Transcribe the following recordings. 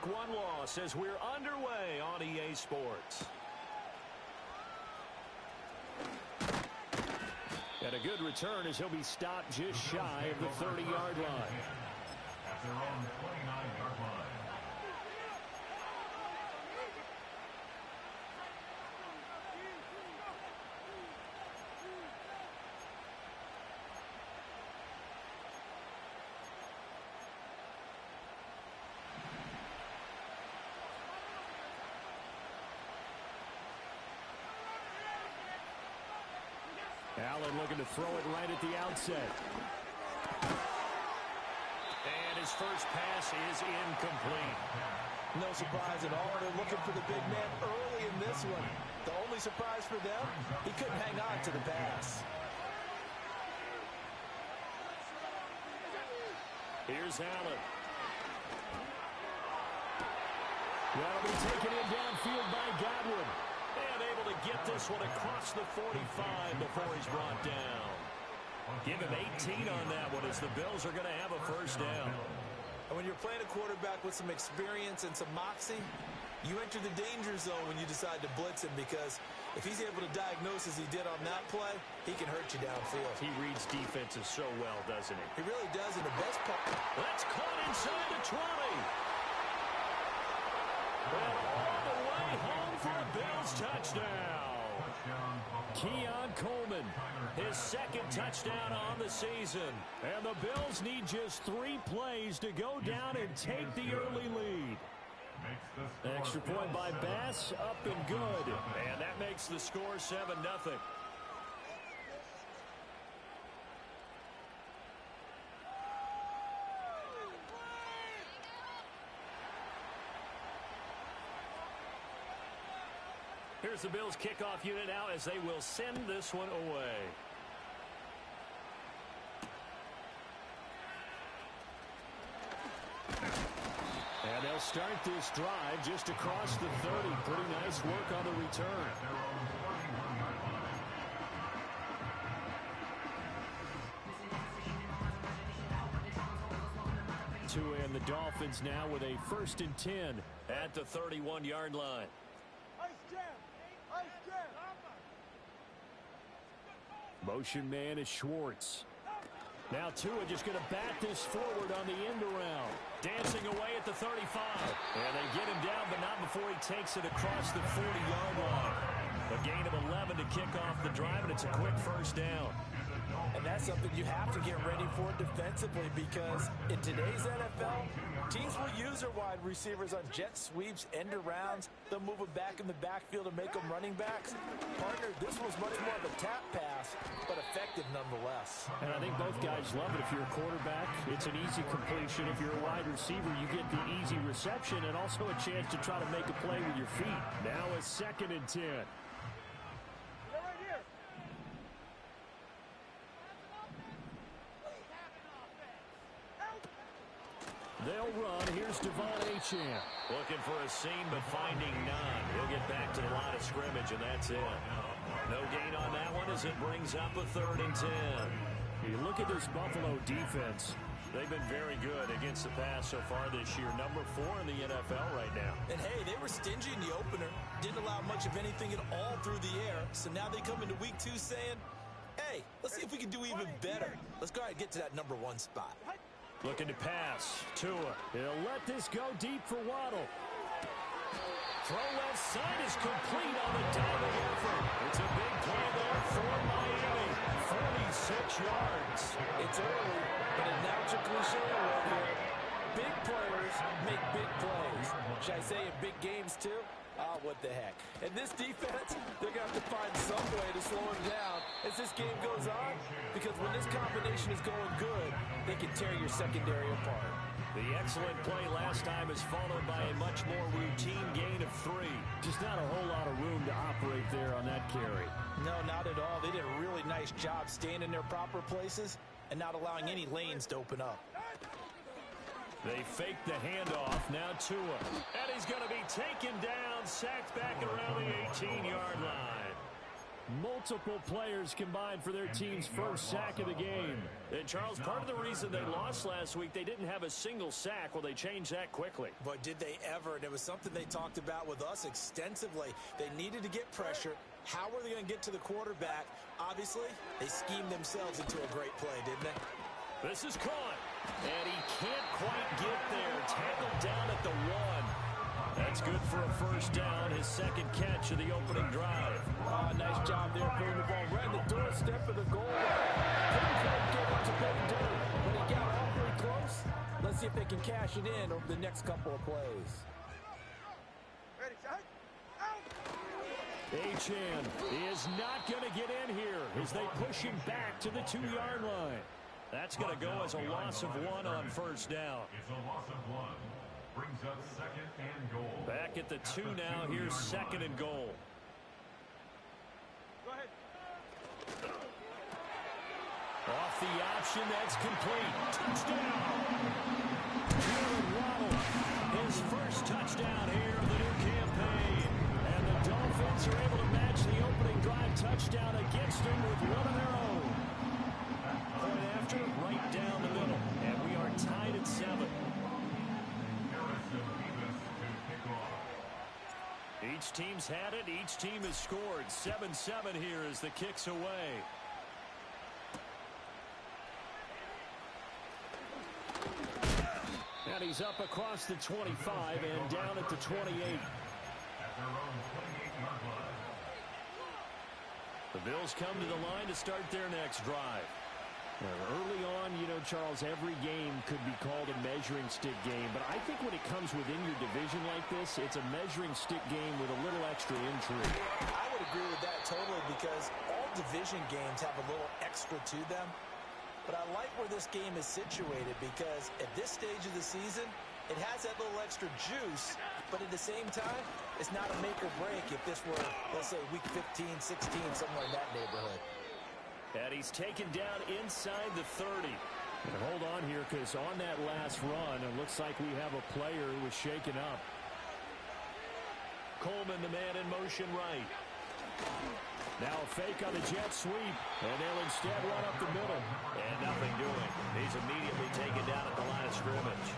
Week 1 loss as we're underway on EA Sports. And a good return as he'll be stopped just shy of the 30-yard line. At their own 29-yard line. Allen looking to throw it right at the outset. And his first pass is incomplete. No surprise at all. They're looking for the big man early in this one. The only surprise for them, he couldn't hang on to the pass. Here's Allen. That'll be taken in downfield by Godwin. And able to get this one across the 45 before he's brought down. Give him 18 on that one as the Bills are going to have a first down. And when you're playing a quarterback with some experience and some moxie, you enter the danger zone when you decide to blitz him, because if he's able to diagnose as he did on that play, he can hurt you downfield. He reads defenses so well, doesn't he? He really does, and the best part... That's caught inside the 20. And all the way home for a Bills touchdown. Keon Coleman, his second touchdown on the season. And the Bills need just 3 plays to go down and take the early lead. Extra point by Bass, up and good. And that makes the score 7-0. Here's the Bills kickoff unit now as they will send this one away. And they'll start this drive just across the 30. Pretty nice work on the return. Tua and the Dolphins now with a 1st and 10 at the 31-yard line. Motion man is Schwartz. Now Tua just going to bat this forward on the end around. Dancing away at the 35. And they get him down, but not before he takes it across the 40-yard line. A gain of 11 to kick off the drive, and it's a quick first down. And that's something you have to get ready for defensively, because in today's NFL, teams will use their wide receivers on jet sweeps, end arounds. They'll move them back in the backfield and make them running backs. Partner, this was much more of a tap pass, but effective nonetheless. And I think both guys love it. If you're a quarterback, it's an easy completion. If you're a wide receiver, you get the easy reception and also a chance to try to make a play with your feet. Now a 2nd and 10. They'll run. Here's Devon Achane. Looking for a seam, but finding none. He'll get back to the line of scrimmage, and that's it. No gain on that one as it brings up a 3rd and 10. You look at this Buffalo defense. They've been very good against the pass so far this year. Number 4 in the NFL right now. And, hey, they were stingy in the opener. Didn't allow much of anything at all through the air. So now they come into week 2 saying, hey, let's see if we can do even better. Let's go ahead and get to that number 1 spot. Looking to pass. Tua. He'll let this go deep for Waddle. Throw left side is complete on the diving effort. It's a big play there for Miami. 46 yards. It's early, but a natural cliche around here. Big players make big plays. Should I say in big games too? Oh, what the heck. And this defense, they're going to have to find some way to slow him down as this game goes on, because when this combination is going good, they can tear your secondary apart. The excellent play last time is followed by a much more routine gain of 3. Just not a whole lot of room to operate there on that carry. No, not at all. They did a really nice job staying in their proper places and not allowing any lanes to open up. They fake the handoff. Now Tua. And he's going to be taken down, sacked back around the 18-yard line. Multiple players combined for their team's first sack of the game. And, Charles, part of the reason they lost last week, they didn't have a single sack. Well, they changed that quickly. But did they ever? And it was something they talked about with us extensively. They needed to get pressure. How were they going to get to the quarterback? Obviously, they schemed themselves into a great play, didn't they? This is caught. And he can't quite get there. Tackled down at the 1. That's good for a first down, his second catch of the opening drive. Oh, nice job there putting the ball right in the doorstep of the goal line. Couldn't quite get it to pay dirt, but he got awfully close. Let's see if they can cash it in over the next couple of plays. Ready, shot. Achane is not going to get in here as they push him back to the 2-yard line. That's going to go as a loss of 1 on first down. It's a loss of 1. Brings up second and goal. Back at the 2 now. Here's second and goal. Go ahead. Off the option, that's complete. Touchdown! Jalen Waddle, his first touchdown here of the new campaign. And the Dolphins are able to match the opening drive touchdown against them with one of their own. Point after, right down the middle. And we are tied at 7. Each team's had it. Each team has scored. 7-7 here as the kick's away. And he's up across the 25 and down at the 28. The Bills come to the line to start their next drive. Early on, you know, Charles, every game could be called a measuring stick game. But I think when it comes within your division like this, it's a measuring stick game with a little extra intrigue. I would agree with that totally because all division games have a little extra to them. But I like where this game is situated because at this stage of the season, it has that little extra juice. But at the same time, it's not a make or break if this were, let's say, week 15, 16, somewhere in that neighborhood. And he's taken down inside the 30. And hold on here because on that last run, it looks like we have a player who was shaken up. Coleman, the man in motion right. Now a fake on the jet sweep. And they'll instead run up the middle. And nothing doing. He's immediately taken down at the line of scrimmage.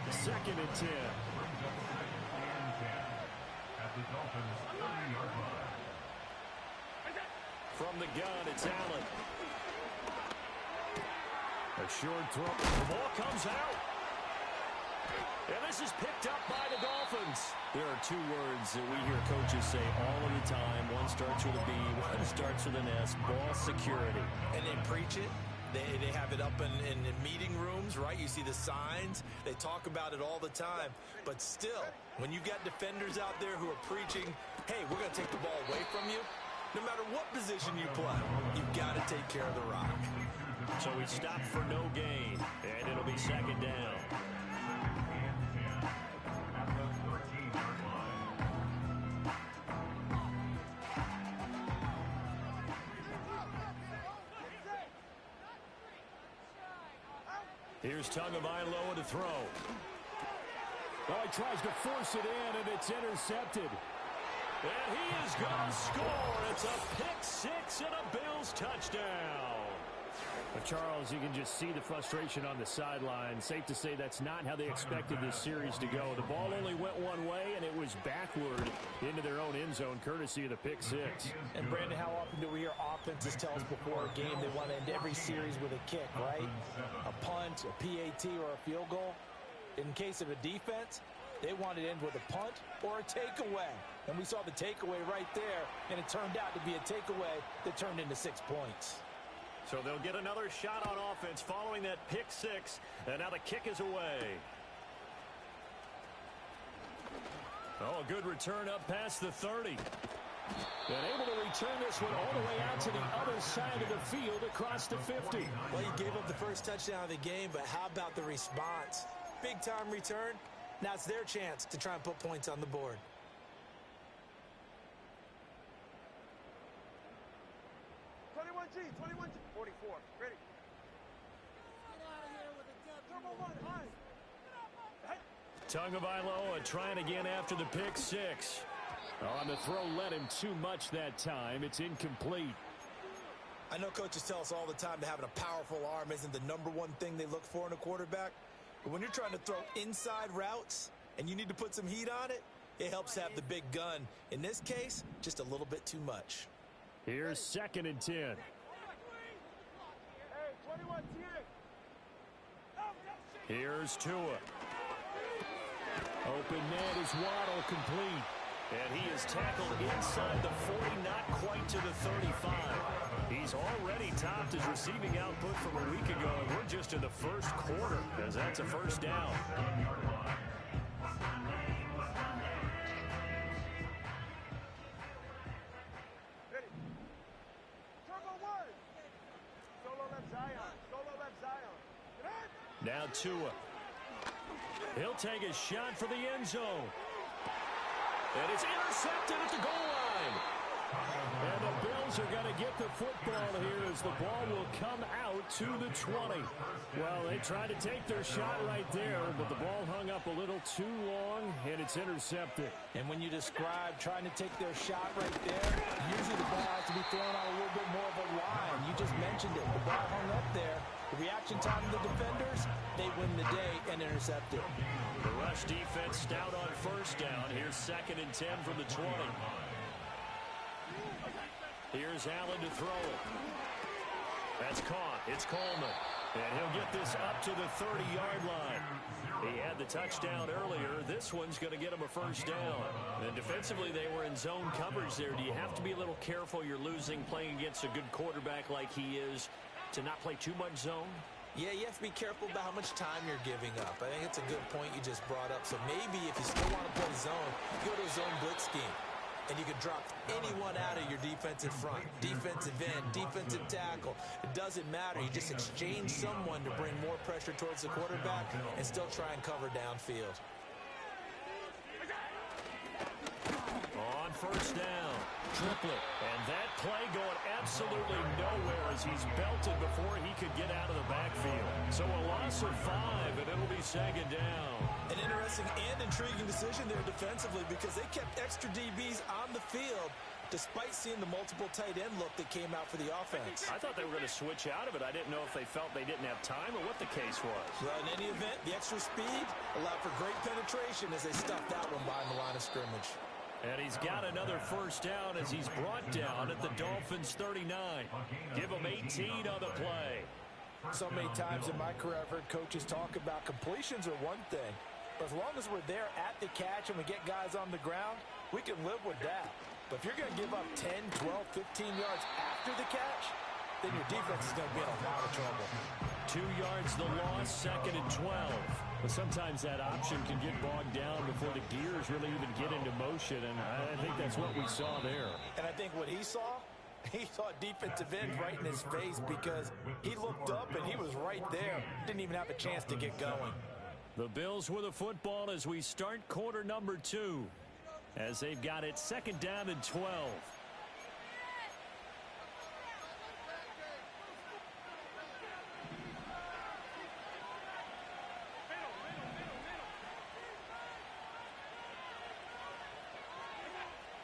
Second and 10. At the Dolphins' 30-yard line. From the gun, it's Allen. A short throw. The ball comes out. And this is picked up by the Dolphins. There are 2 words that we hear coaches say all of the time. One starts with a B, one starts with an S. Ball security. And they preach it. They have it up in meeting rooms, right? You see the signs. They talk about it all the time. But still, when you've got defenders out there who are preaching, hey, we're going to take the ball away from you, no matter what position you play, you've got to take care of the rock. So we stop for no gain, and it'll be second down. Here's Tagovailoa to throw. Well, he tries to force it in, and it's intercepted. And he is going to score. It's a pick 6 and a Bills touchdown. But Charles, you can just see the frustration on the sideline. Safe to say that's not how they expected this series to go. The ball only went one way, and it was backward into their own end zone, courtesy of the pick 6. And, Brandon, how often do we hear offenses tell us before a game they want to end every series with a kick, right? A punt, a PAT, or a field goal. In case of a defense, they want to end with a punt or a takeaway. And we saw the takeaway right there, and it turned out to be a takeaway that turned into 6 points. So they'll get another shot on offense following that pick 6, and now the kick is away. Oh, a good return up past the 30. And able to return this one all the way out to the other side of the field across the 50. Well, you gave up the first touchdown of the game, but how about the response? Big-time return. Now it's their chance to try and put points on the board. G, 21G, 44. Ready. Get out of here with a turbo 1, high. Tagovailoa trying again after the pick 6. On the throw, led him too much that time. It's incomplete. I know coaches tell us all the time that having a powerful arm isn't the #1 thing they look for in a quarterback. But when you're trying to throw inside routes and you need to put some heat on it, it helps have the big gun. In this case, just a little bit too much. Here's 2nd and 10. Hey, 21 10. Here's Tua. Open man is Waddle, complete. And he is tackled inside the 40, not quite to the 35. He's already topped his receiving output from a week ago, and we're just in the first quarter, as that's a first down. Ready. Turbo 1. Solo left Zion. Solo left Zion. Now Tua. He'll take a shot for the end zone. And it's intercepted at the goal line. And the Bills are going to get the football here as the ball will come out to the 20. Well, they tried to take their shot right there, but the ball hung up a little too long, and it's intercepted. And when you describe trying to take their shot right there, usually the ball has to be thrown on a little bit more of a line. You just mentioned it. The ball hung up there. The reaction time of the defenders, they win the day and intercept it. The rush defense stout on first down. Here's 2nd and 10 from the 20. Here's Allen to throw it. That's caught. It's Coleman. And he'll get this up to the 30-yard line. He had the touchdown earlier. This one's going to get him a first down. And defensively, they were in zone coverage there. Do you have to be a little careful? You're losing playing against a good quarterback like he is to not play too much zone? Yeah, you have to be careful about how much time you're giving up. I think it's a good point you just brought up. So maybe if you still want to play zone, go to a zone blitz scheme. And you can drop anyone out of your defensive front, defensive end, defensive tackle. It doesn't matter. You just exchange someone to bring more pressure towards the quarterback and still try and cover downfield. On first down, triplet. And that play going absolutely nowhere as he's belted before he could get out of the backfield. So a loss of 5, and it'll be 2nd down. An interesting and intriguing decision there defensively because they kept extra DBs on the field despite seeing the multiple tight end look that came out for the offense. I thought they were going to switch out of it. I didn't know if they felt they didn't have time or what the case was. Well, in any event, the extra speed allowed for great penetration as they stuffed that one behind the line of scrimmage. And he's got another first down as he's brought down at the Dolphins' 39. Give him 18 on the play. So many times in my career I've heard coaches talk about completions are one thing. But as long as we're there at the catch and we get guys on the ground, we can live with that. But if you're going to give up 10, 12, 15 yards after the catch, then your defense is going to be in a lot of trouble. 2 yards the loss, 2nd and 12. But sometimes that option can get bogged down before the gears really even get into motion, and I think that's what we saw there. And I think what he saw defensive end right in his face because he looked up and he was right there. Didn't even have a chance to get going. The Bills with the football as we start quarter number 2, as they've got it 2nd down and 12.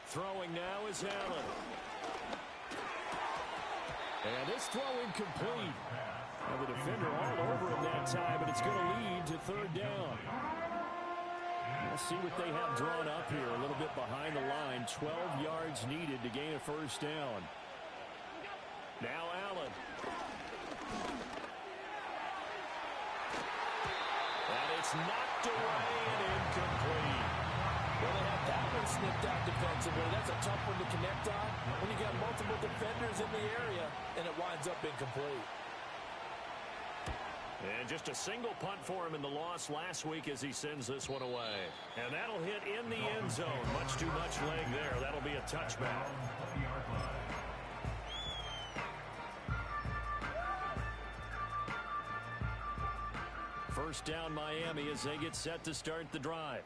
Throwing now is Allen. And this throw incomplete. And the defender all over him that time, but it's going to lead to 3rd down. We'll see what they have drawn up here. A little bit behind the line. 12 yards needed to gain a first down. Now Allen. And it's knocked away and incomplete. Well, they have that one snipped out defensively. That's a tough one to connect on when you got multiple defenders in the area, and it winds up incomplete. And just a single punt for him in the loss last week as he sends this one away. And that'll hit in the end zone. Much too much leg there. That'll be a touchback. First down Miami as they get set to start the drive.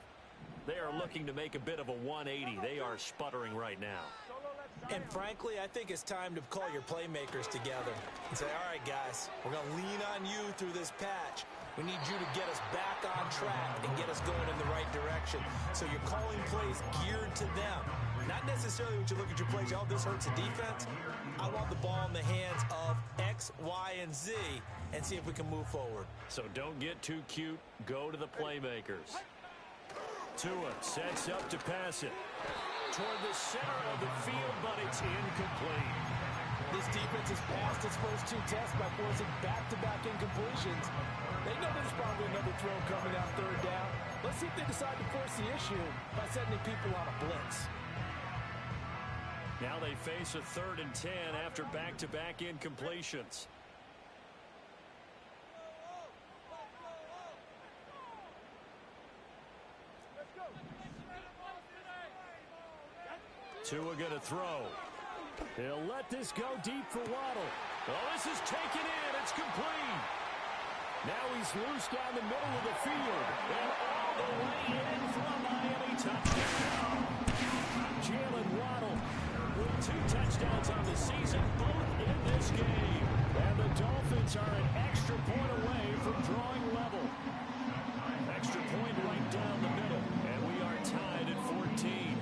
They are looking to make a bit of a 180. They are sputtering right now. And frankly, I think it's time to call your playmakers together and say, all right, guys, we're going to lean on you through this patch. We need you to get us back on track and get us going in the right direction. So you're calling plays geared to them. Not necessarily when you look at your plays, oh, this hurts the defense. I want the ball in the hands of X, Y, and Z and see if we can move forward. So don't get too cute. Go to the playmakers. Tua sets up to pass it toward the center of the field, but it's incomplete. This defense has passed its first 2 tests by forcing back-to-back incompletions. They know there's probably another throw coming out 3rd down. Let's see if they decide to force the issue by sending people on a blitz. Now they face a 3rd and 10 after back-to-back incompletions. Tua gonna throw. He'll let this go deep for Waddle. Oh, this is taken in. It's complete. Now he's loose down the middle of the field. And all the way in for a Miami touchdown. Jalen Waddle with 2 touchdowns on the season, both in this game. And the Dolphins are an extra point away from drawing level. Extra point right down the middle. And we are tied at 14.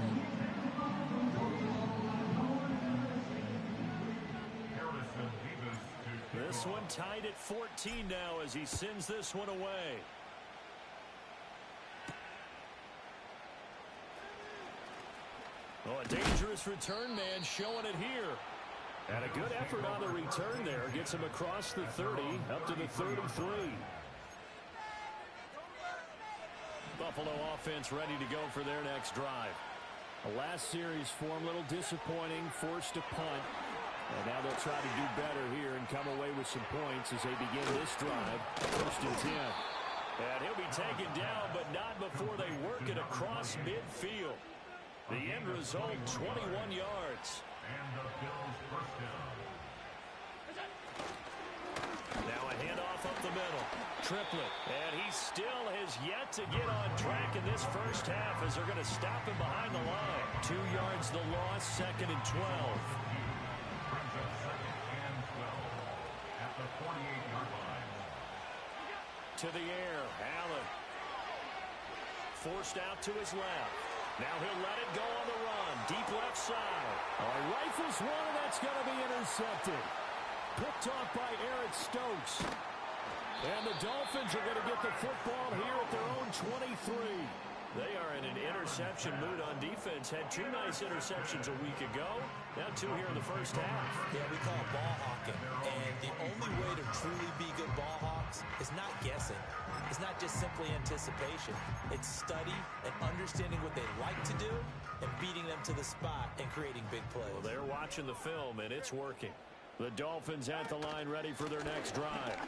This one tied at 14 now as he sends this one away. Oh, a dangerous return man showing it here. And a good effort on the return there. Gets him across the 30, up to the 3rd and 3. Buffalo offense ready to go for their next drive. The last series form a little disappointing, forced a punt. And now they'll try to do better here and come away with some points as they begin this drive. 1st and 10. And he'll be taken down, but not before they work it across midfield. The end result, 21 yards. And the Bills first down. Now a handoff up the middle. Triplet. And he still has yet to get on track in this first half as they're going to stop him behind the line. 2 yards the loss, 2nd and 12. Brings up 2nd and 12 at the 48-yard line. To the air, Allen. Forced out to his left. Now he'll let it go on the run. Deep left side. Rifles one, and that's going to be intercepted. Picked off by Eric Stokes. And the Dolphins are going to get the football here at their own 23. They are in an interception mood on defense. Had 2 nice interceptions a week ago. Now 2 here in the first half. Yeah, we call it ball hawking. And the only way to truly be good ball hawks is not guessing. It's not just simply anticipation. It's study and understanding what they like to do and beating them to the spot and creating big plays. Well, they're watching the film, and it's working. The Dolphins at the line ready for their next drive.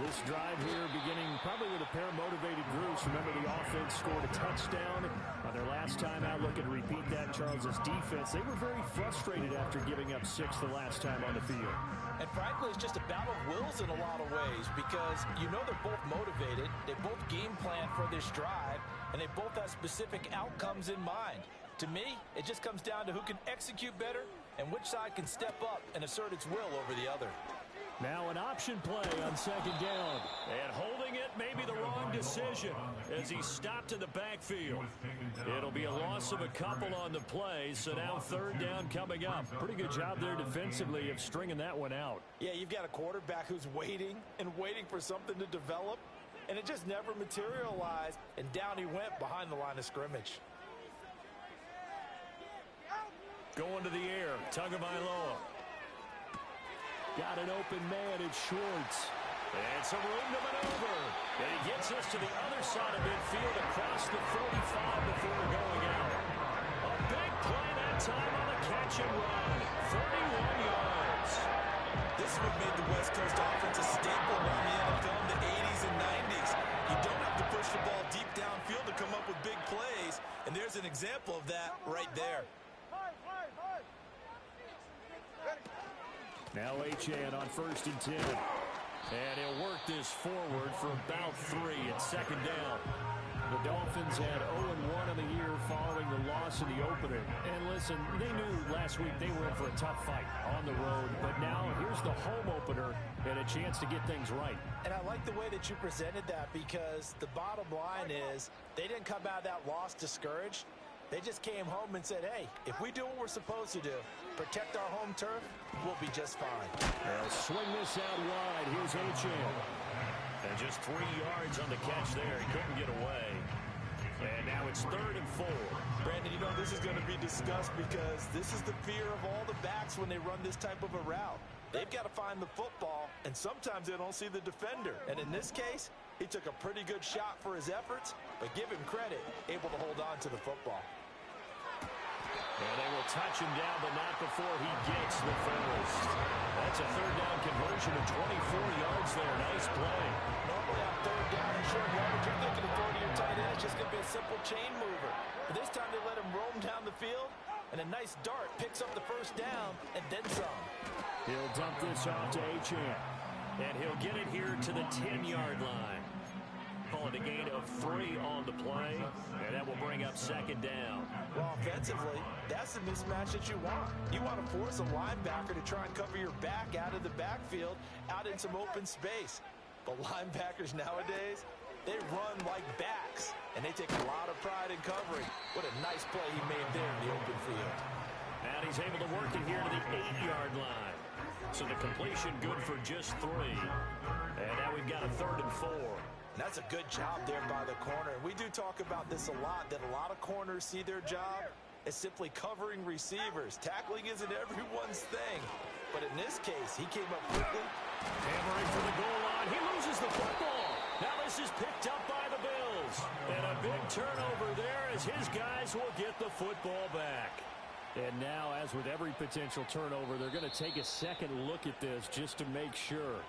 This drive here beginning probably with a pair of motivated groups. Remember, the offense scored a touchdown on their last time out. Looking to repeat that, Charles's defense. They were very frustrated after giving up 6 the last time on the field. And frankly, it's just a battle of wills in a lot of ways because you know they're both motivated. They both game plan for this drive, and they both have specific outcomes in mind. To me, it just comes down to who can execute better and which side can step up and assert its will over the other. Now an option play on 2nd down. And holding it may be the wrong decision as he stopped in the backfield. It'll be a loss of a couple on the play, so now 3rd down coming up. Pretty good job there defensively of stringing that one out. Yeah, you've got a quarterback who's waiting and waiting for something to develop, and it just never materialized, and down he went behind the line of scrimmage. Going to the air, Tagovailoa. Got an open man, it's Schwartz. And some room to maneuver. And he gets us to the other side of midfield across the 45 before going out. A big play that time on the catch and run. 31 yards. This is what made the West Coast offense a staple around the NFL in the 80s and 90s. You don't have to push the ball deep downfield to come up with big plays. And there's an example of that right there. Now Achane on 1st and 10. And he'll work this forward for about 3 at 2nd down. The Dolphins had 0-1 in the year following the loss loss in the opener. And listen, they knew last week they were in for a tough fight on the road. But now here's the home opener and a chance to get things right. And I like the way that you presented that, because the bottom line is they didn't come out of that loss discouraged. They just came home and said, hey, if we do what we're supposed to do, protect our home turf, we'll be just fine. They'll swing this out wide. Here's H.M. And just 3 yards on the catch there. He couldn't get away. And now it's 3rd and 4. Brandon, you know this is going to be discussed, because this is the fear of all the backs when they run this type of a route. They've got to find the football, and sometimes they don't see the defender. And in this case, he took a pretty good shot for his efforts, but give him credit, able to hold on to the football. And they will touch him down, but not before he gets the first. That's a 3rd down conversion of 24 yards there. Nice play. Normally on 3rd down and short yardage, you're thinking of throwing to your tight end. It's just going to be a simple chain mover. But this time they let him roam down the field, and a nice dart picks up the 1st down and then some. He'll dump this off to H.M. And he'll get it here to the 10-yard line. Call it a gain of 3 on the play, and that will bring up 2nd down. Well, offensively, that's the mismatch that you want. You want to force a linebacker to try and cover your back out of the backfield, out in some open space. But linebackers nowadays, they run like backs, and they take a lot of pride in covering. What a nice play he made there in the open field. And he's able to work it here to the 8-yard line. So the completion good for just 3. And now we've got a 3rd and 4. And that's a good job there by the corner. And we do talk about this a lot, that a lot of corners see their job as simply covering receivers. Tackling isn't everyone's thing. But in this case, he came up quickly. Hammering for the goal line. He loses the football. Now this is picked up by the Bills. And a big turnover there as his guys will get the football back. And now, as with every potential turnover, they're going to take a second look at this just to make sure.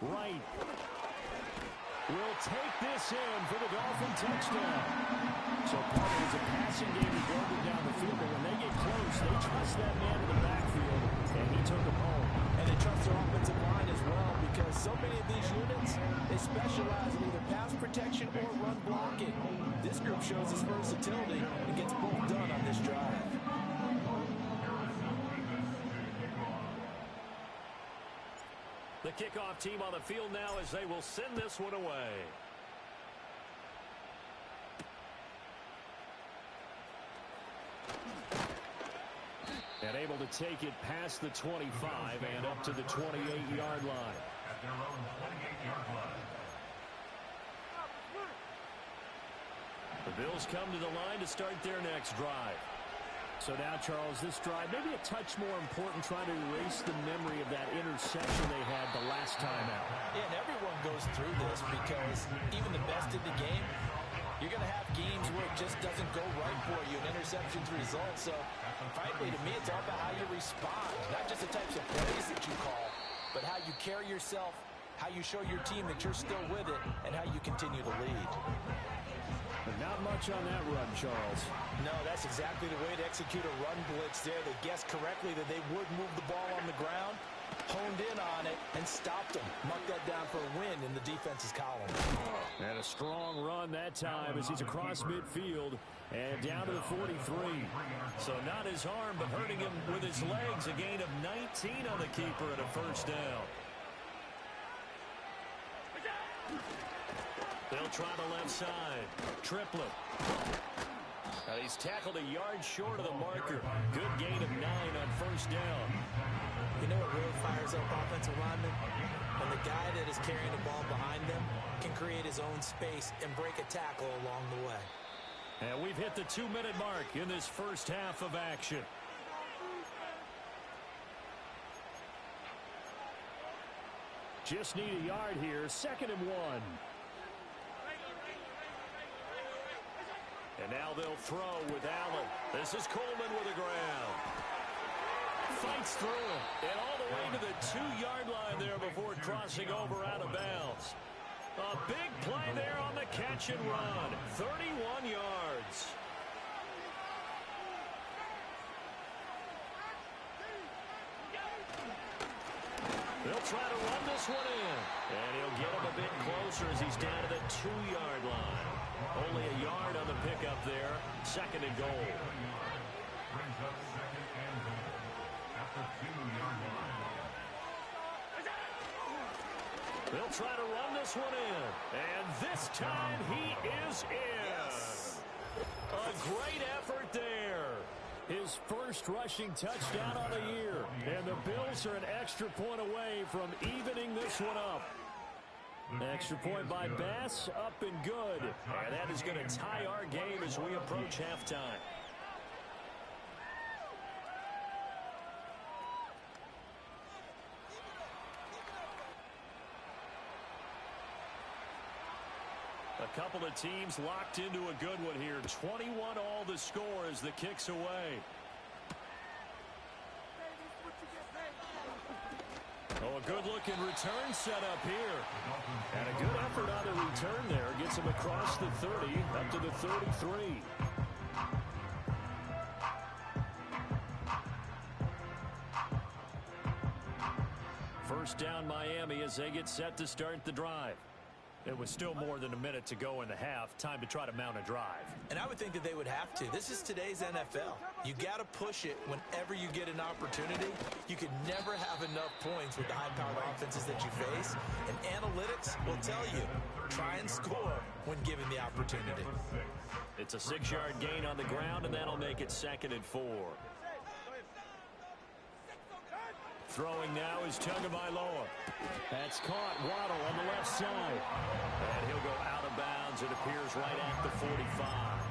Right. Will take this in for the Dolphin touchdown. So part of it is a passing game to go down the field, but when they get close, they trust that man in the backfield, and he took him home. And they trust their offensive line as well, because so many of these units, they specialize in either pass protection or run blocking. This group shows its versatility and gets both done on this drive. The kickoff team on the field now as they will send this one away. And able to take it past the 25 and up to the 28-yard line. At their own 28-yard line. The Bills come to the line to start their next drive. So now, Charles, this drive maybe a touch more important, trying to erase the memory of that interception they had the last time out. Yeah, and everyone goes through this, because even the best in the game, you're going to have games where it just doesn't go right for you, and interceptions result. So, frankly, to me, it's all about how you respond, not just the types of plays that you call, but how you carry yourself, how you show your team that you're still with it, and how you continue to lead. But not much on that run, Charles. No, that's exactly the way to execute a run blitz there. They guessed correctly that they would move the ball on the ground, honed in on it, and stopped them. Marked that down for a win in the defense's column. And a strong run that time as he's across midfield and down to the 43. So not his arm, but hurting him with his legs. A gain of 19 on the keeper and a 1st down. They'll try the left side. Triplet. Now he's tackled a yard short of the marker. Good gain of 9 on 1st down. You know what really fires up offensive linemen? When the guy that is carrying the ball behind them can create his own space and break a tackle along the way. And we've hit the 2-minute mark in this first half of action. Just need a yard here. 2nd and 1. And now they'll throw with Allen. This is Coleman with the ground. Fights through it. And all the way to the 2-yard line there before crossing over out of bounds. A big play there on the catch and run. 31 yards. They'll try to run this one in. And he'll get him a bit closer as he's down to the 2-yard line. Only a yard on the pickup there. 2nd and goal. Brings up 2nd and goal at the 2-yard line. They'll try to run this one in. And this time he is in. Yes. A great effort there. His first rushing touchdown on the year. And the Bills are an extra point away from evening this one up. Extra point by Bass, up and good. And that is going to tie our game as we approach halftime. A couple of teams locked into a good one here. 21 all the score as the kick's away. Oh, a good-looking return set up here. And a good effort on the return there. Gets him across the 30, up to the 33. First down Miami as they get set to start the drive. It was still more than a minute to go in the half. Time to try to mount a drive. And I would think that they would have to. This is today's NFL. You got to push it whenever you get an opportunity. You can never have enough points with the high-powered offenses that you face. And analytics will tell you, try and score when given the opportunity. It's a 6-yard gain on the ground, and that'll make it 2nd and 4. Throwing now is Tagovailoa. That's caught. Waddle on the left side. And he'll go out of bounds. It appears right at the 45.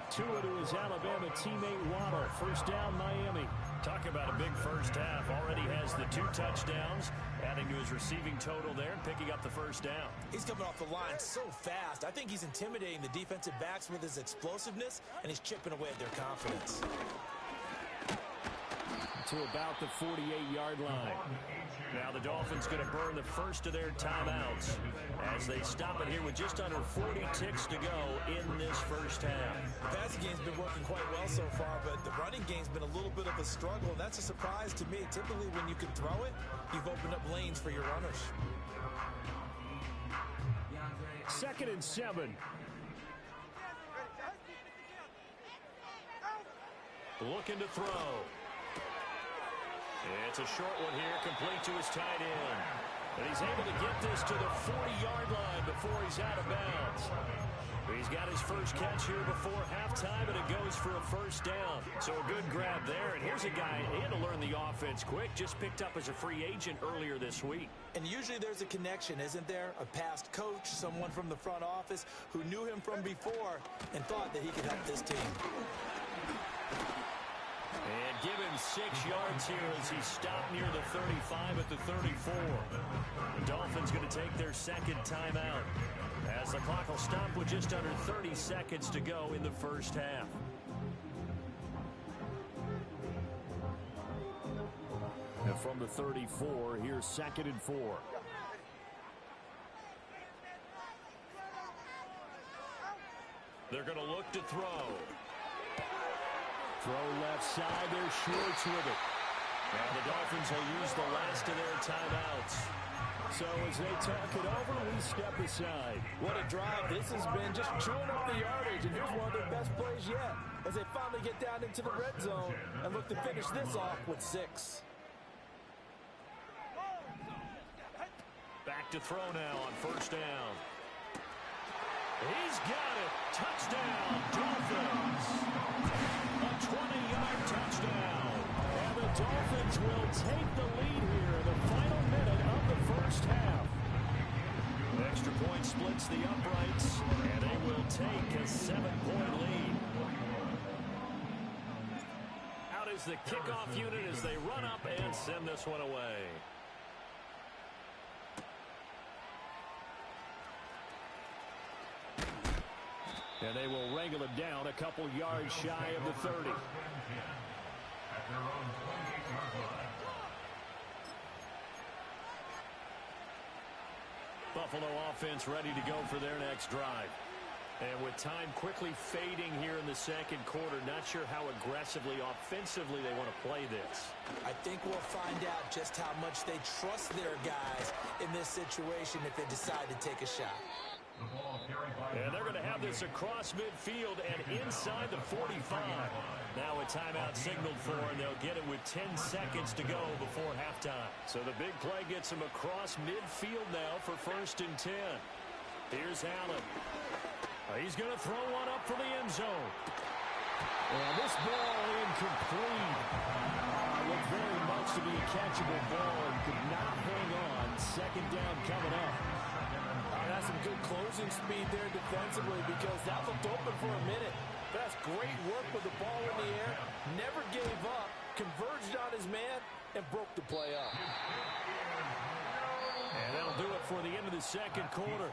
Tua to his Alabama teammate Waddle. First down, Miami. Talk about a big first half. Already has the 2 touchdowns, adding to his receiving total there, picking up the first down. He's coming off the line so fast. I think he's intimidating the defensive backs with his explosiveness, and he's chipping away at their confidence. To about the 48-yard line. Now the Dolphins going to burn the first of their timeouts as they stop it here with just under 40 ticks to go in this first half. The passing game's been working quite well so far, but the running game's been a little bit of a struggle, and that's a surprise to me. Typically, when you can throw it, you've opened up lanes for your runners. 2nd and 7. Looking to throw. It's a short one here, complete to his tight end. And he's able to get this to the 40-yard line before he's out of bounds. He's got his first catch here before halftime, and it goes for a first down. So a good grab there. And here's a guy, he had to learn the offense quick, just picked up as a free agent earlier this week. And usually there's a connection, isn't there? A past coach, someone from the front office who knew him from before and thought that he could help this team. And give him 6 yards here as he stopped near the 35 at the 34. The Dolphins going to take their second timeout as the clock will stop with just under 30 seconds to go in the first half. And from the 34, here's 2nd and 4. They're going to look to throw. Throw left side, they're Schwartz with it. Now the Dolphins will use the last of their timeouts. So as they talk it over, we step aside. What a drive. This has been just chewing up the yardage, and here's one of their best plays yet as they finally get down into the red zone and look to finish this off with 6. Back to throw now on first down. He's got it. Touchdown, Dolphins. A 20-yard touchdown. And the Dolphins will take the lead here in the final minute of the first half. Extra point splits the uprights, and they will take a 7-point lead. Out is the kickoff unit as they run up and send this one away. And they will wrangle him down a couple yards shy of the 30. At their own 28-yard line. Buffalo offense ready to go for their next drive. And with time quickly fading here in the second quarter, not sure how aggressively, offensively they want to play this. I think we'll find out just how much they trust their guys in this situation if they decide to take a shot. And they're going to have this across midfield and inside the 45. Now a timeout signaled for, and they'll get it with 10 seconds to go before halftime. So the big play gets them across midfield now for 1st and 10. Here's Allen. He's going to throw one up for the end zone. And this ball incomplete. Looked very much to be a catchable ball and could not hang on. 2nd down coming up. That's some good closing speed there defensively because that looked open for a minute. That's great work with the ball in the air. Never gave up. Converged on his man and broke the play up. And that'll do it for the end of the second quarter.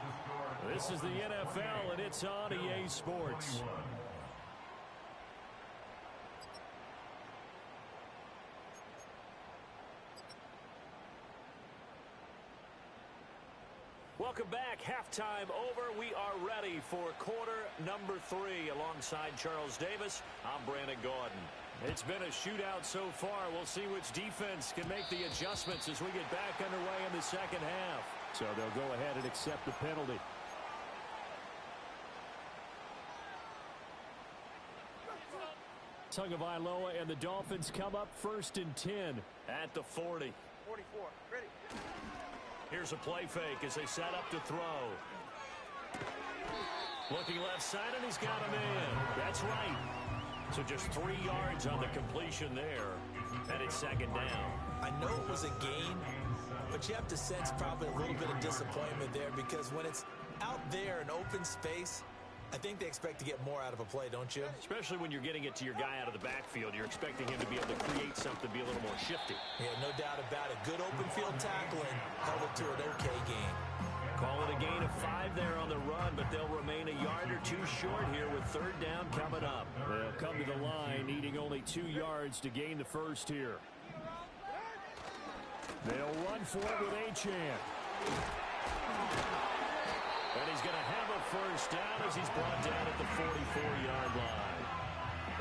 This is the NFL, and it's on EA Sports. Welcome back. Halftime over. We are ready for quarter number 3. Alongside Charles Davis, I'm Brandon Gaudin. It's been a shootout so far. We'll see which defense can make the adjustments as we get back underway in the second half. So they'll go ahead and accept the penalty. Tagovailoa and the Dolphins come up 1st and 10 at the 40. 44. Ready. Here's a play fake as they set up to throw. Looking left side, and he's got a man. That's right. So just 3 yards on the completion there. And it's 2nd down. I know it was a gain, but you have to sense probably a little bit of disappointment there because when it's out there in open space, I think they expect to get more out of a play, don't you? Especially when you're getting it to your guy out of the backfield. You're expecting him to be able to create something, be a little more shifty. Yeah, no doubt about it. Good open field tackling held it to an okay gain. Call it a gain of 5 there on the run, but they'll remain a yard or 2 short here with 3rd down coming up. They'll come to the line, needing only 2 yards to gain the first here. They'll run for it with Achane. And he's going to have a 1st down as he's brought down at the 44-yard line.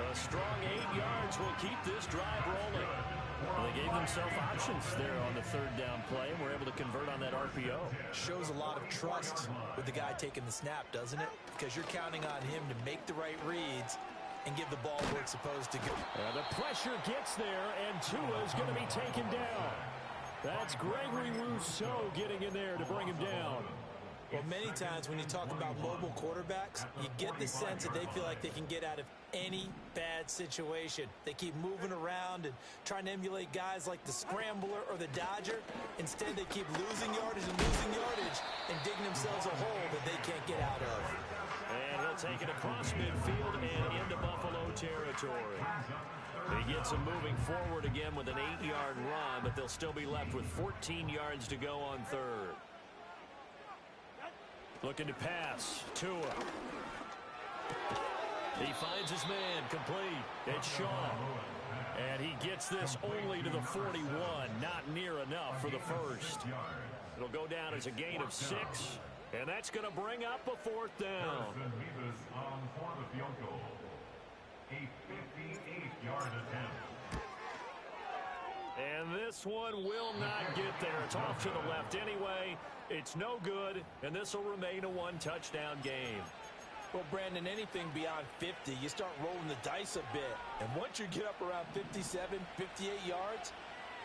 A strong 8 yards will keep this drive rolling. Well, they gave themselves options there on the 3rd down play and were able to convert on that RPO. Shows a lot of trust with the guy taking the snap, doesn't it? Because you're counting on him to make the right reads and give the ball where it's supposed to go. The pressure gets there, and Tua is going to be taken down. That's Gregory Rousseau getting in there to bring him down. Well, many times when you talk about mobile quarterbacks, you get the sense that they feel like they can get out of any bad situation. They keep moving around and trying to emulate guys like the Scrambler or the Dodger. Instead, they keep losing yardage and digging themselves a hole that they can't get out of. And he'll take it across midfield and into Buffalo territory. He gets them moving forward again with an 8-yard run, but they'll still be left with 14 yards to go on 3rd. Looking to pass. Tua. He finds his man. Complete. It's Shaw. And he gets this only to the 41. Not near enough for the 1st. It'll go down as a gain of 6. And that's going to bring up a 4th down. A 58-yard attempt. And this one will not get there. It's off to the left anyway. It's no good, and this will remain a 1-touchdown game. Well, Brandon, anything beyond 50, you start rolling the dice a bit. And once you get up around 57, 58 yards,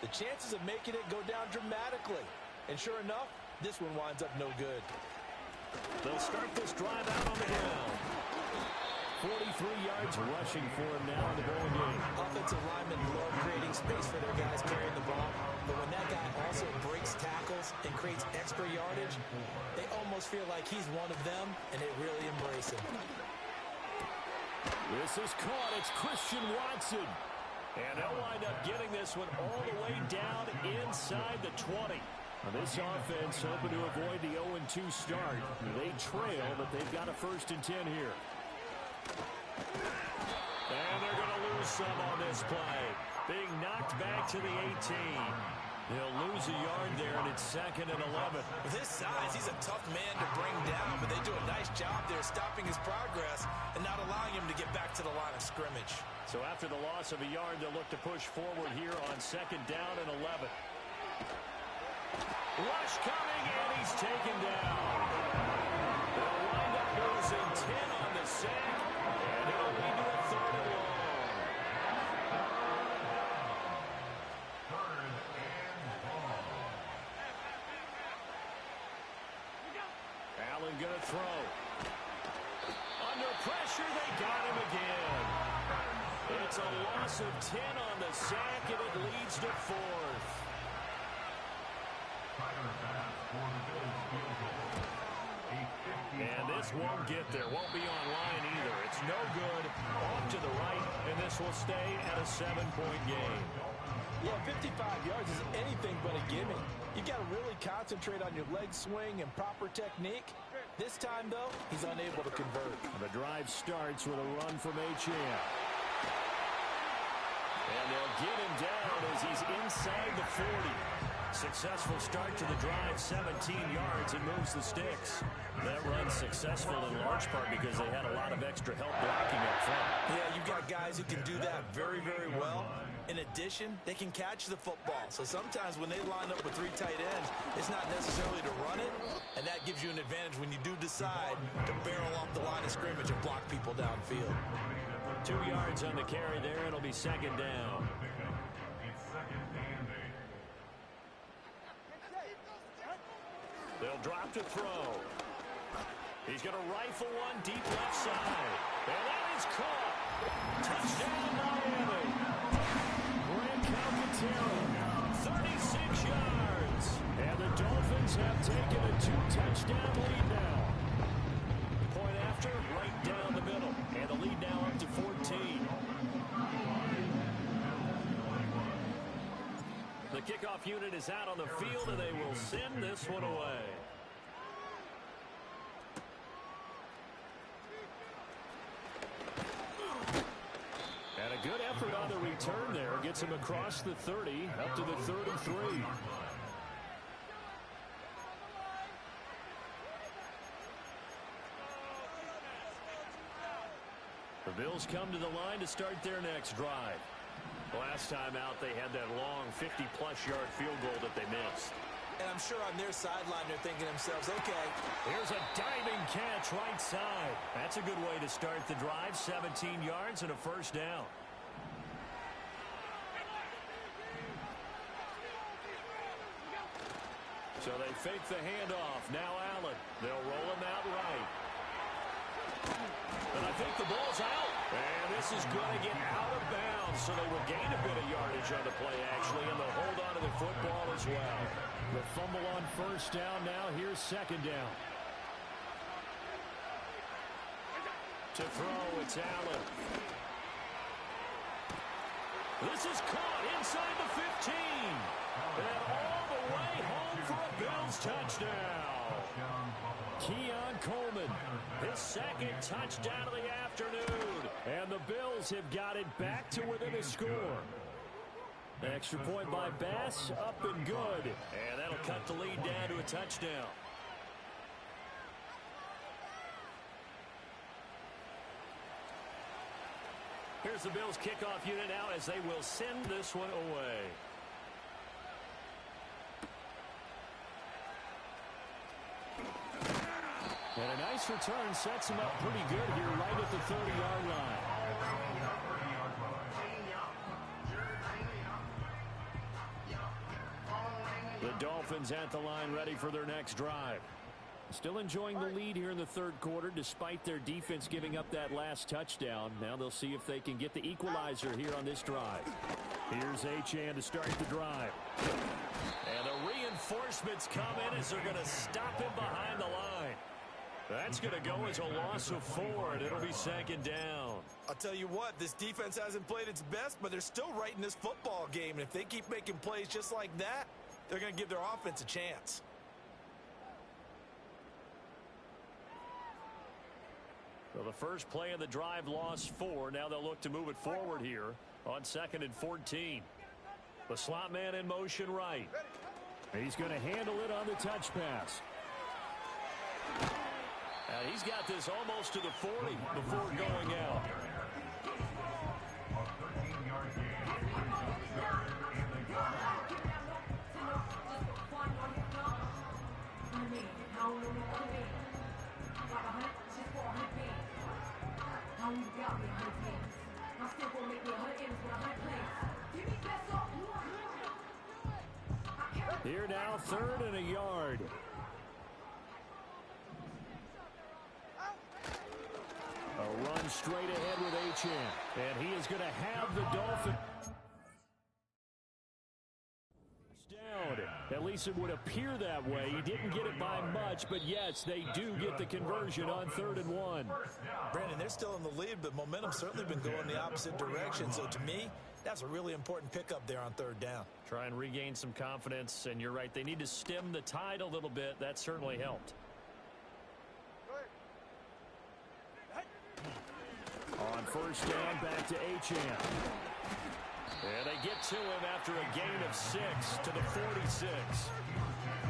the chances of making it go down dramatically. And sure enough, this one winds up no good. They'll start this drive out on the ground. 43 yards rushing for him now in the ball game. Offensive linemen love creating space for their guys carrying the ball. But when that guy also breaks tackles and creates extra yardage, they almost feel like he's one of them, and they really embrace him. This is caught. It's Christian Watson. And they'll wind up getting this one all the way down inside the 20. Now this offense hoping to avoid the 0-2 start. They trail, but they've got a 1st and 10 here. And they're going to lose some on this play. Being knocked back to the 18. They'll lose lose a yard there, and it's 2nd and 11. With his size, he's a tough man to bring down, but they do a nice job there stopping his progress and not allowing him to get back to the line of scrimmage. So after the loss of a yard, they'll look to push forward here on 2nd down and 11. Rush coming, and he's taken down. They'll wind up losing 10 on the sack, and it'll lead to a 3rd and long. Allen going to throw. Under pressure, they got him again. It's a loss of 10 on the sack, and it leads to 4th. And this won't get there. Won't be online either. It's no good. Off to the right, and this will stay at a 7-point game. Yeah, 55 yards is anything but a gimme. You got to really concentrate on your leg swing and proper technique. This time, though, he's unable to convert. The drive starts with a run from H.M. And they'll get him down as he's inside the 40. Successful start to the drive, 17 yards, and moves the sticks. That run's successful in large part because they had a lot of extra help blocking up front. Yeah, you've got guys who can do that very, very well. In addition, they can catch the football. So sometimes when they line up with 3 tight ends, it's not necessarily to run it, and that gives you an advantage when you do decide to barrel off the line of scrimmage and block people downfield. 2 yards on the carry there. It'll be 2nd down. They'll drop to throw. He's going to rifle one deep left side. And that is caught. Touchdown, Miami. Grant Calcaterra, 36 yards. And the Dolphins have taken a 2-touchdown lead now. Point after, right down the middle. And the lead now up to 14. The kickoff unit is out on the field, and they will send this one away. And a good effort on the return there. Gets him across the 30, up to the 33. The Bills come to the line to start their next drive. Last time out, they had that long 50-plus yard field goal that they missed. And I'm sure on their sideline they're thinking to themselves, okay. Here's a diving catch right side. That's a good way to start the drive. 17 yards and a 1st down. So they fake the handoff. Now Allen. They'll roll him out right. And I think the ball's out. And this is going to get out of bounds. So they will gain a bit of yardage on the play, actually, and they'll hold on to the football as well. The fumble on 1st down. Now here's 2nd down. To throw, it's Allen. This is caught inside the 15. And all the way home for a Bills touchdown. Keon Coleman, his 2nd touchdown of the afternoon. And the Bills have got it back to within a score. Extra point by Bass, up and good. And that'll cut the lead down to a touchdown. Here's the Bills kickoff unit now as they will send this one away. And a nice return sets him up pretty good here right at the 30-yard line. The Dolphins at the line ready for their next drive. Still enjoying the lead here in the 3rd quarter despite their defense giving up that last touchdown. Now they'll see if they can get the equalizer here on this drive. Here's Achane to start the drive. And the reinforcements come in as they're going to stop him behind the line. That's going to go as a loss of 4, and it'll be 2nd down. I'll tell you what, this defense hasn't played its best, but they're still right in this football game. And if they keep making plays just like that, they're going to give their offense a chance. So the first play of the drive lost 4. Now they'll look to move it forward here on 2nd and 14. The slot man in motion right. He's going to handle it on the touch pass. And he's got this almost to the 40 before going out. Here now, 3rd and a yard. A run straight ahead with Achane. And he is going to have the Dolphins down. At least it would appear that way. He didn't get it by much, but yes, they do get the conversion on 3rd and 1. Brandon, they're still in the lead, but momentum's certainly been going the opposite direction. So to me, that's a really important pickup there on 3rd down. Try and regain some confidence, and you're right. They need to stem the tide a little bit. That certainly helped. On 1st down, back to Achane. And they get to him after a gain of 6 to the 46.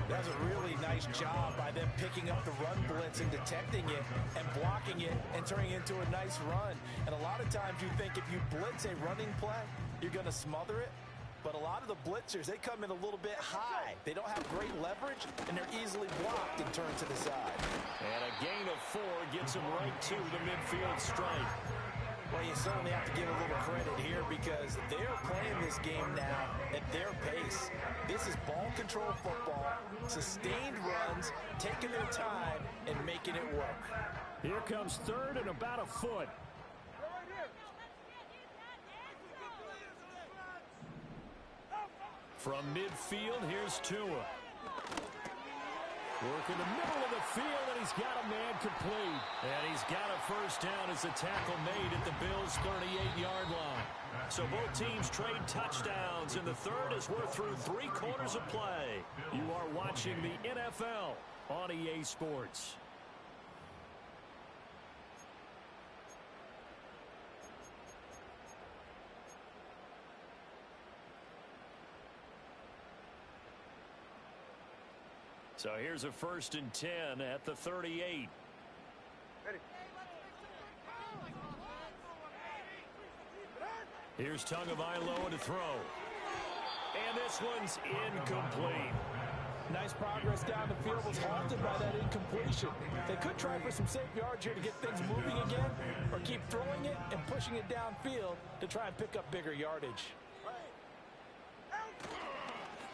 That's a really nice job by them picking up the run blitz and detecting it and blocking it and turning it into a nice run. And a lot of times you think if you blitz a running play, you're going to smother it. But a lot of the blitzers, they come in a little bit high. They don't have great leverage, and they're easily blocked and turned to the side. And a gain of 4 gets him right to the midfield stripe. Well, you certainly have to give a little credit here because they're playing this game now at their pace. This is ball control football, sustained runs, taking their time, and making it work. Here comes 3rd and about a foot. From midfield, here's Tua. Work in the middle of the field, and he's got a man complete. And he's got a 1st down as the tackle made at the Bills' 38-yard line. So both teams trade touchdowns in the 3rd as we're through 3 quarters of play. You are watching the NFL on EA Sports. So here's a 1st and 10 at the 38. Here's Tagovailoa to throw. And this one's incomplete. Nice progress down the field was halted by that incompletion. They could try for some safe yards here to get things moving again, or keep throwing it and pushing it downfield to try and pick up bigger yardage.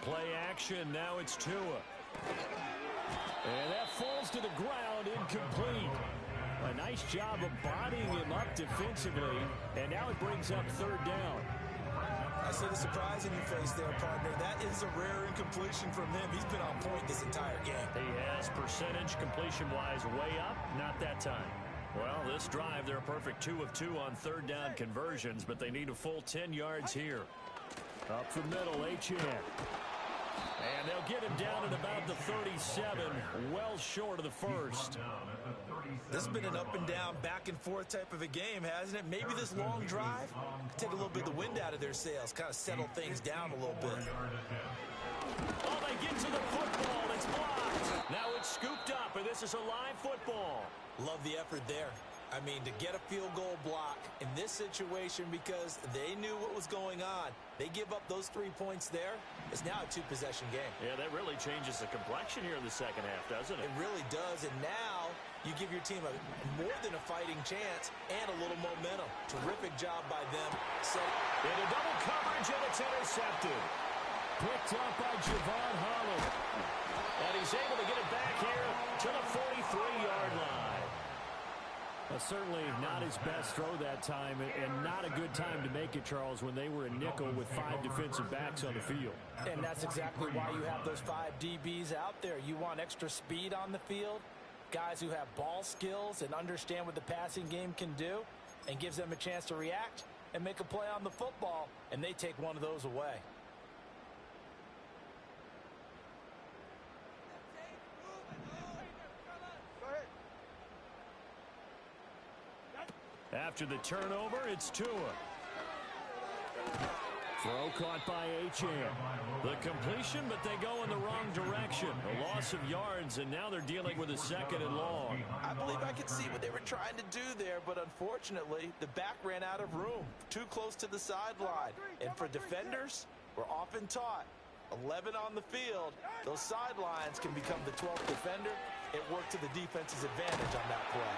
Play action, now it's Tua. And that falls to the ground, incomplete. A nice job of bodying him up defensively, and now it brings up 3rd down. I see the surprise in your face there, partner. That is a rare incompletion from him. He's been on point this entire game. He has percentage completion-wise way up, not that time. Well, this drive, they're a perfect 2 of 2 on 3rd down conversions, but they need a full 10 yards here. Up the middle, Achane. And they'll get him down at about the 37, well short of the 1st. This has been an up and down, back and forth type of a game, hasn't it? Maybe this long drive take a little bit of the wind out of their sails, kind of settle things down a little bit. Oh, they get to the football. It's blocked. Now it's scooped up, and this is a live football. Love the effort there. I mean, to get a field goal block in this situation because they knew what was going on. They give up those 3 points there. It's now a 2-possession game. Yeah, that really changes the complexion here in the 2nd half, doesn't it? It really does, and now you give your team more than a fighting chance and a little momentum. Terrific job by them. Into double coverage, and it's intercepted. Picked up by Javon Holland. And he's able to get it back here to the 43-yard line. Certainly not his best throw that time, and not a good time to make it, Charles, when they were in nickel with 5 defensive backs on the field. And that's exactly why you have those 5 DBs out there. You want extra speed on the field, guys who have ball skills and understand what the passing game can do, and gives them a chance to react and make a play on the football, and they take one of those away. After the turnover, it's Tua. Throw caught by Achane. The completion, but they go in the wrong direction. A loss of yards, and now they're dealing with a 2nd and long. I believe I could see what they were trying to do there, but unfortunately, the back ran out of room. Too close to the sideline. And for defenders, we're often taught, 11 on the field, those sidelines can become the 12th defender. It worked to the defense's advantage on that play.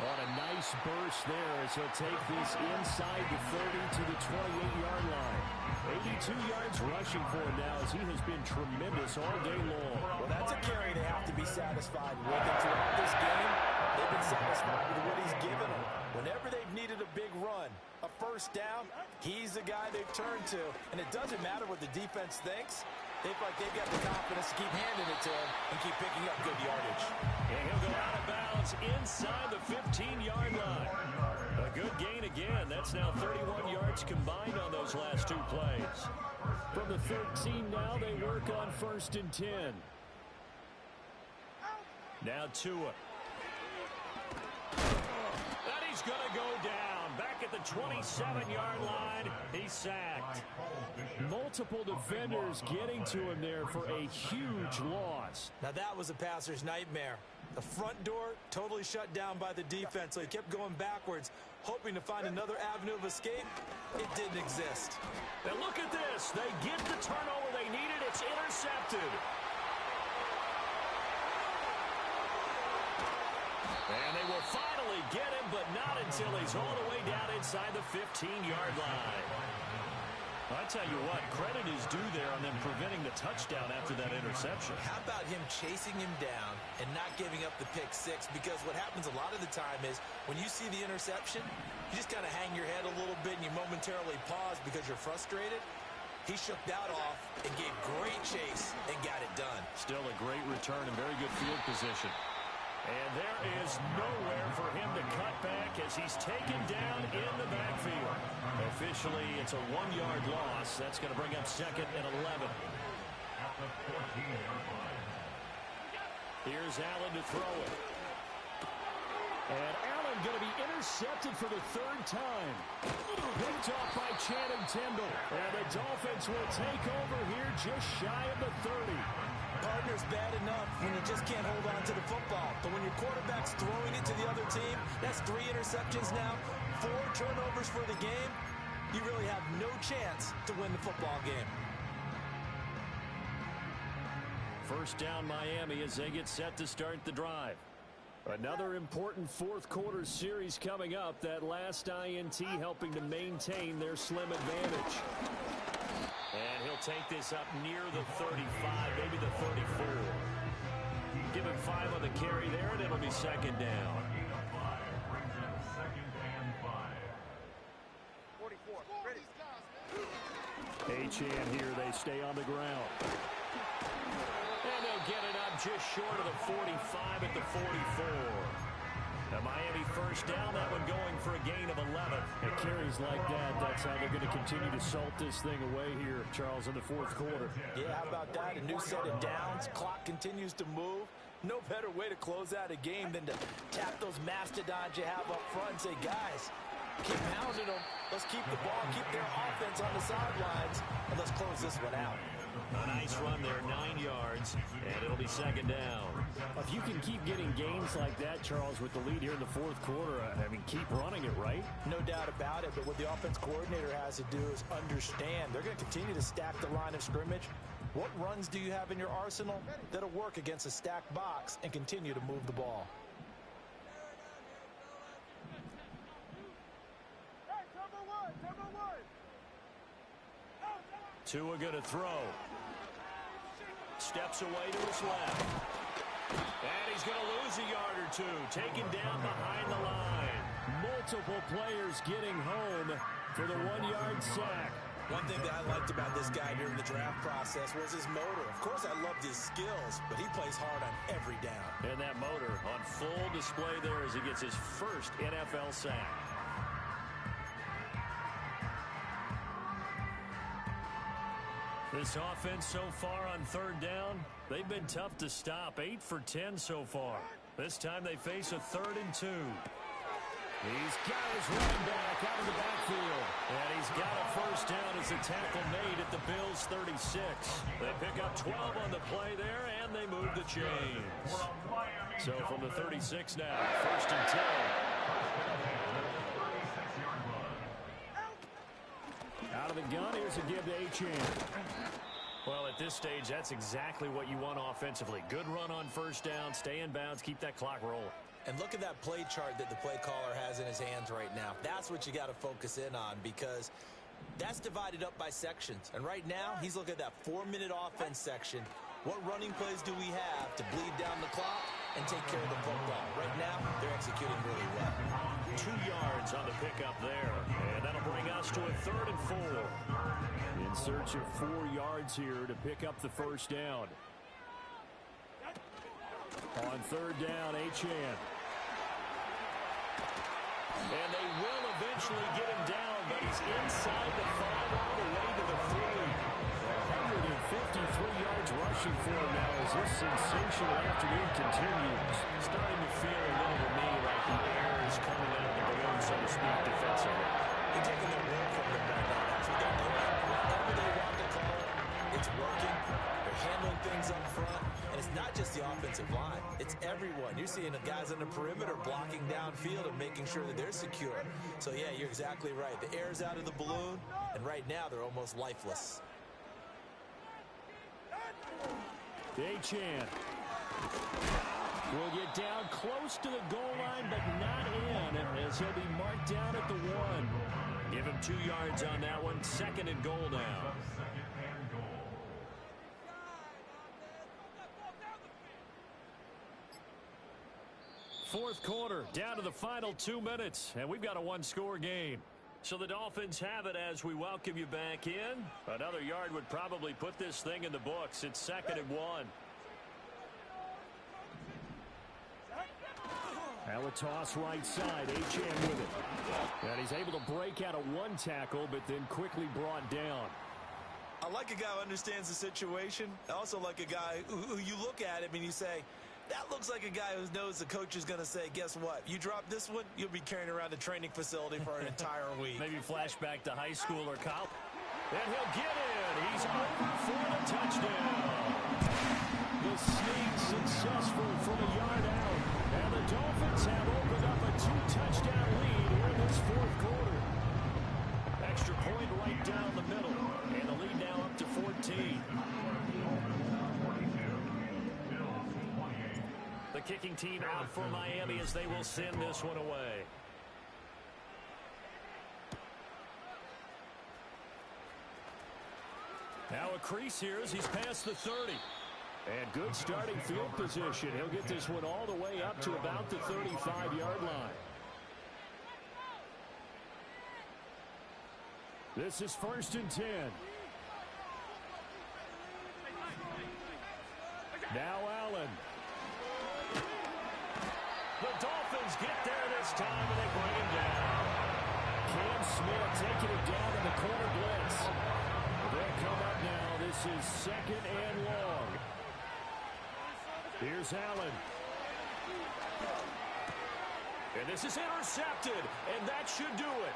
On a nice burst there as he'll take this inside the 30 to the 28-yard line. 82 yards rushing for him now as he has been tremendous all day long. Well, that's a carry they have to be satisfied with. And throughout this game, they've been satisfied with what he's given them. Whenever they've needed a big run, a first down, he's the guy they've turned to. And it doesn't matter what the defense thinks. They feel like they've got the confidence to keep handing it to him and keep picking up good yardage. And he'll go out of bounds inside the 15-yard line. A good gain again. That's now 31 yards combined on those last 2 plays. From the 13 now, they work on 1st and 10. Now Tua. And he's going to go down. Back at the 27-yard line, he's sacked. Multiple defenders getting to him there for a huge loss. Now that was a passer's nightmare. The front door totally shut down by the defense, so he kept going backwards, hoping to find another avenue of escape. It didn't exist. And look at this. They get the turnover they needed. It's intercepted. And they will finally get him, but not until he's all the way down inside the 15-yard line. I tell you what, credit is due there on them preventing the touchdown after that interception. How about him chasing him down and not giving up the pick six? Because what happens a lot of the time is when you see the interception, you just kind of hang your head a little bit and you momentarily pause because you're frustrated. He shook that off and gave great chase and got it done. Still a great return and very good field position. And there is nowhere for him to cut back as he's taken down in the backfield. Officially, it's a 1-yard loss. That's going to bring up 2nd and 11. Here's Allen to throw it. And Allen going to be intercepted for the 3rd time. Picked off by Channing Tindall. And the Dolphins will take over here just shy of the 30. Partner's bad enough when you just can't hold on to the football. But when your quarterback's throwing it to the other team, that's 3 interceptions now, 4 turnovers for the game. You really have no chance to win the football game. First down Miami as they get set to start the drive. Another important 4th quarter series coming up. That last INT helping to maintain their slim advantage. And he'll take this up near the 35, maybe the 34. Give him 5 on the carry there, and it'll be 2nd down. 44. Ready. Achane here, they stay on the ground. And they'll get it up just short of the 45 at the 44. The Miami first down, that one going for a gain of 11. It carries like that. That's how they're going to continue to salt this thing away here, Charles, in the 4th quarter. Yeah, how about that? A new set of downs. Clock continues to move. No better way to close out a game than to tap those mastodons you have up front and say, guys, keep pounding them. Let's keep the ball, keep their offense on the sidelines, and let's close this one out. A nice run there, 9 yards, and it'll be 2nd down. If you can keep getting gains like that, Charles, with the lead here in the 4th quarter, I mean, keep running it, right? No doubt about it, but what the offense coordinator has to do is understand they're going to continue to stack the line of scrimmage. What runs do you have in your arsenal that'll work against a stacked box and continue to move the ball? Hey, number one. Tua going to throw. Steps away to his left. And he's going to lose a yard or 2. Taken down behind the line. Multiple players getting home for the 1-yard sack. One thing that I liked about this guy during the draft process was his motor. Of course, I loved his skills, but he plays hard on every down. And that motor on full display there as he gets his first NFL sack. This offense so far on 3rd down, they've been tough to stop. 8 for 10 so far. This time they face a 3rd and 2. He's got his running back out of the backfield. And he's got a first down as a tackle made at the Bills' 36. They pick up 12 on the play there, and they move the chains. So from the 36 now, first and 10. Out of the gun, here's a give to Achane. Well, at this stage, that's exactly what you want offensively. Good run on first down, stay in bounds, keep that clock rolling. And look at that play chart that the play caller has in his hands right now. That's what you got to focus in on, because that's divided up by sections. And right now, he's looking at that 4-minute offense section. What running plays do we have to bleed down the clock and take care of the football? Right now, they're executing really well. 2 yards on the pickup there. And that'll bring us to a 3rd and 4. In search of 4 yards here to pick up the first down. On 3rd down, Achane. And they will eventually get him down, but he's inside the 5 all the way to the 3. 153 yards rushing for him now as this sensational afternoon continues. Starting to feel a little to me like the air is coming out of the balloon, so to speak, defensively. They're taking their work from them right now. That's what they're doing. Whatever they want to call it, it's working. They're handling things up front. And it's not just the offensive line. It's everyone. You're seeing the guys on the perimeter blocking downfield and making sure that they're secure. So, yeah, you're exactly right. The air's out of the balloon, and right now they're almost lifeless. Achane will get down close to the goal line, but not in, as he'll be marked down at the 1. Give him 2 yards on that one. 2nd and goal now. 4th quarter, down to the final 2 minutes, and we've got a 1-score game. So the Dolphins have it as we welcome you back in. Another yard would probably put this thing in the books. It's 2nd and 1. Now a toss right side. Achane with it. And he's able to break out of 1 tackle, but then quickly brought down. I like a guy who understands the situation. I also like a guy who you look at him and you say, that looks like a guy who knows the coach is going to say, guess what? You drop this one, you'll be carrying around the training facility for an entire week. Maybe flashback to high school or college. And he'll get in. He's over for the touchdown. The sneak successful from a yard out. And the Dolphins have opened up a 2-touchdown lead here in this 4th quarter. Extra point right down the middle. And the lead now up to 14. The kicking team out for Miami as they will send this one away. Now a crease here as he's past the 30. And good starting field position. He'll get this one all the way up to about the 35-yard line. This is 1st and 10. Now Allen. The Dolphins get there this time, and they bring him down. Cam Smith taking it down in the corner blitz. They'll come up now. This is 2nd and long. Here's Allen. And this is intercepted, and that should do it.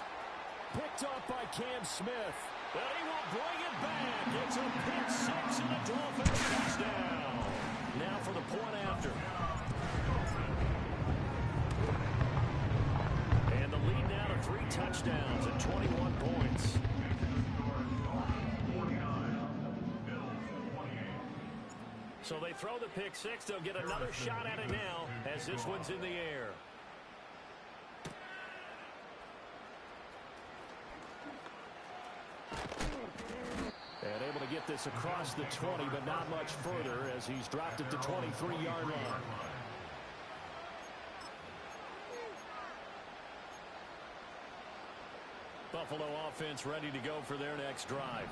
Picked up by Cam Smith. But he will bring it back. It's a pick 6 and the Dolphins touchdown. Now for the point after. And the lead now to 3 touchdowns and 21 points. So they throw the pick 6. They'll get another shot at it now as this one's in the air. And able to get this across the 20, but not much further as he's dropped it to 23-yard line. Buffalo offense ready to go for their next drive.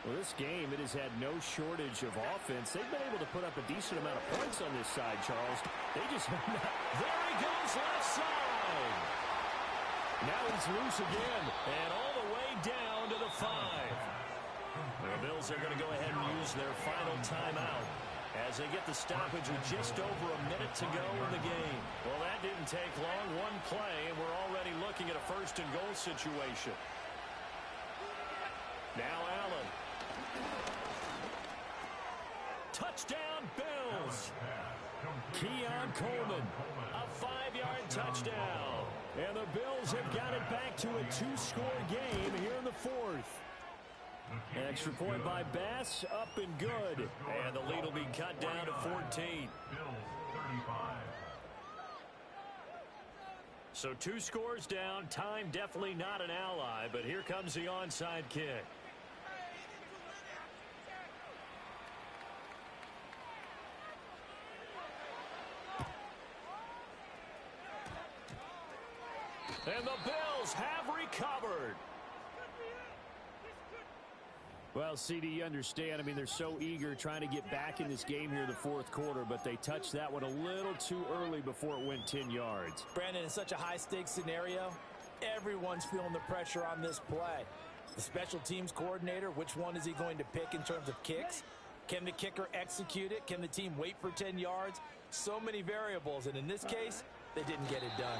Well, this game, it has had no shortage of offense. They've been able to put up a decent amount of points on this side, Charles. They just have not. There he goes, left side. Now he's loose again, and all the way down to the 5. The Bills are going to go ahead and use their final timeout. as they get the stoppage with just over a minute to go in the game. Well, that didn't take long. One play, and we're already looking at a first-and-goal situation. Now Allen. Touchdown, Bills. Keon Coleman, a 5-yard touchdown. And the Bills have got it back to a 2-score game here in the fourth. Extra point by Bass, up and good. And the lead will be cut down to 14. Bills 35. So 2 scores down. Time definitely not an ally, but here comes the onside kick. And the Bills have recovered. Well, CD, you understand. I mean, they're so eager trying to get back in this game here in the fourth quarter, but they touched that one a little too early before it went 10 yards. Brandon, in such a high-stakes scenario, everyone's feeling the pressure on this play. The special teams coordinator, which one is he going to pick in terms of kicks? Can the kicker execute it? Can the team wait for 10 yards? So many variables, and in this case, they didn't get it done.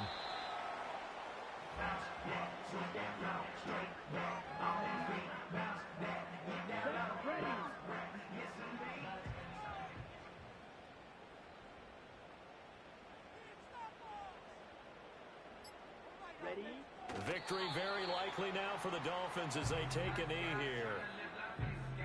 Victory very likely now for the Dolphins as they take a knee here.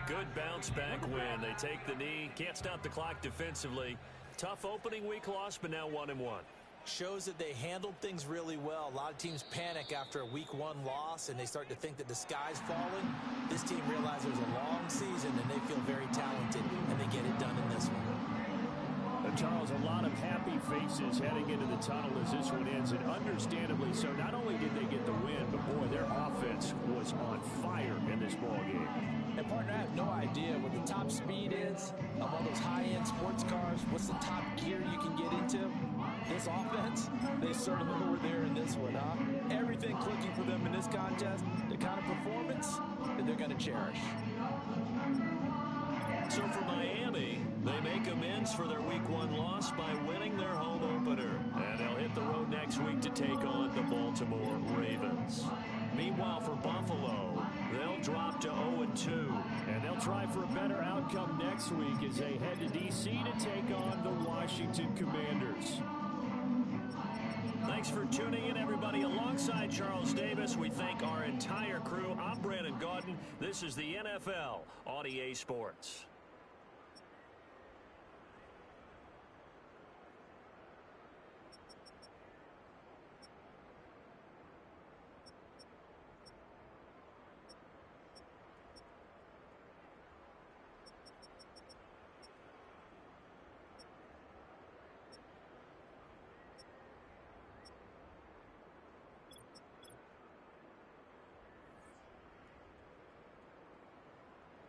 Good bounce back win. They take the knee. Can't stop the clock defensively. Tough opening week loss, but now 1-1. Shows that they handled things really well. A lot of teams panic after a week 1 loss, and they start to think that the sky's falling. This team realizes it was a long season, and they feel very talented, and they get it done in this one. Charles, a lot of happy faces heading into the tunnel as this one ends, and understandably so. Not only did they get the win, but boy, their offense was on fire in this ball game. And partner, I have no idea what the top speed is of all those high-end sports cars. What's the top gear you can get into? This offense, they certainly were there in this one, huh? Everything clicking for them in this contest, the kind of performance that they're going to cherish. So for Miami, they make amends for their week 1 loss by winning their home opener. And they'll hit the road next week to take on the Baltimore Ravens. Meanwhile, for Buffalo, they'll drop to 0-2. And they'll try for a better outcome next week as they head to D.C. to take on the Washington Commanders. Thanks for tuning in, everybody. Alongside Charles Davis, we thank our entire crew. I'm Brandon Gaudin. This is the NFL on EA Sports.